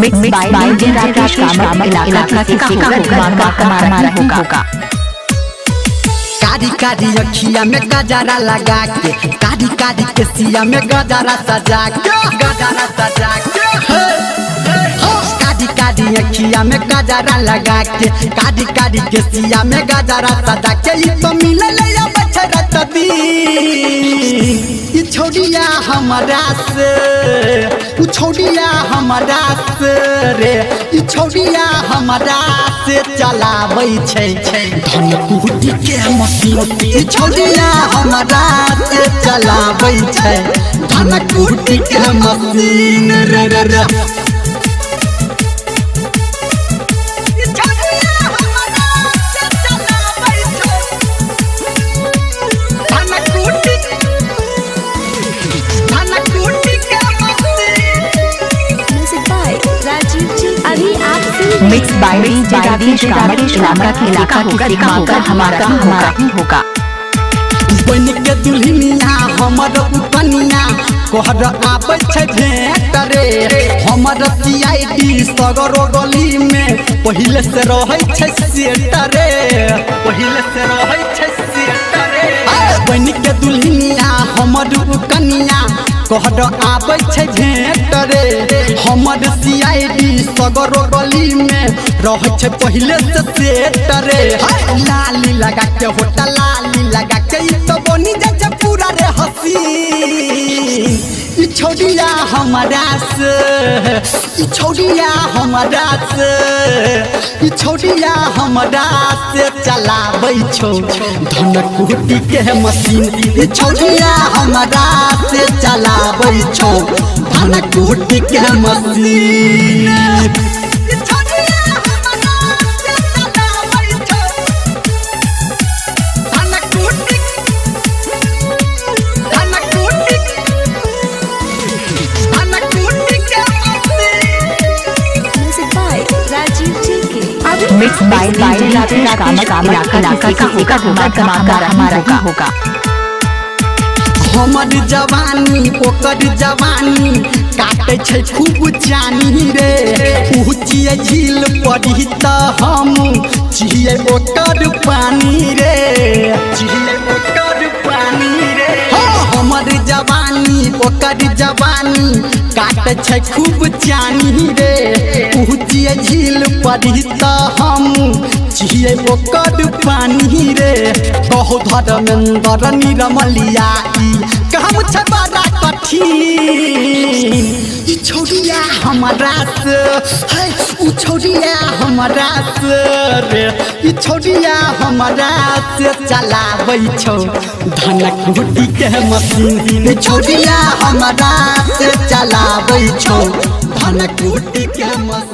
Mix by Rakesh कामत इलाका किसी का हुक्म होगा। कारी कारी अखिया में गजरा लगा के, कारी कारी के सिया में गजरा सजा के, गजरा सजा के, कारी कारी अखिया में गजरा लगा के, कारी कारी के सिया में गजरा सजा के, ये तो मिले या बछड़ा तभी ये छोड़िया हमारा से, वो छोड़िया हमारा से रे, ये छोड़िया हमारा से चलाबै छै धन कुटी के मशीन, ये छोड़िया हमारा से चलाबै छै धन कुटी के मशीन रे रे रे। मिक्स बाय राकेश कामत इलाका हमारा होगा। बन के दुल्हनिया हमर उपनिया कोहर आबै छै भेंट रे, हमर सीआईडी सगरो गली में पहिले से रहै छै सेट रे, पहिले से रहै छै सेट रे। बन के दुल्हनिया हमर उपनिया कोहर आबै छै भेंट रे, हमर सीआईडी सगरो गली में रहै छै पहिले से सेट रे। लाली लगा के होटा लाली लगा के तो बनी जा छै पूरा रे हसीन, ई छोड़िया हमारा से, ई छोड़िया हमारा से, ई छोड़िया हमारा से चलाबै छौ धन कुटी के मशीन, ई छोड़िया हमारा से चलाबै छौ धन कुटी के मशीन। मिक्स बाय राकेश कामत इलाका हमारा होगा। हमर जवानी ओकर जवानी काटे छै खूब जानी रे, ऊँचिए झील पड़ी त हम छिए ओकर पानी रे, छिए ओकर पानी रे। हमर जवानी ओकर जवानी काटे छै खूब जानी रे, ऊँचिए झील पड़ी त हम छिए ओकर पानी रे। कहो धर्मेंद्र निरमलिया काम छै बड़ा कठिन, ई छोड़िया हमारा से, ऊ छोड़िया हमारा से रे, ई छोड़िया हमारा से चलाबै छौ धन कुटी के मशीन, ई छोड़िया हमारा से चलाबै छौ धन कुटी के मशीन।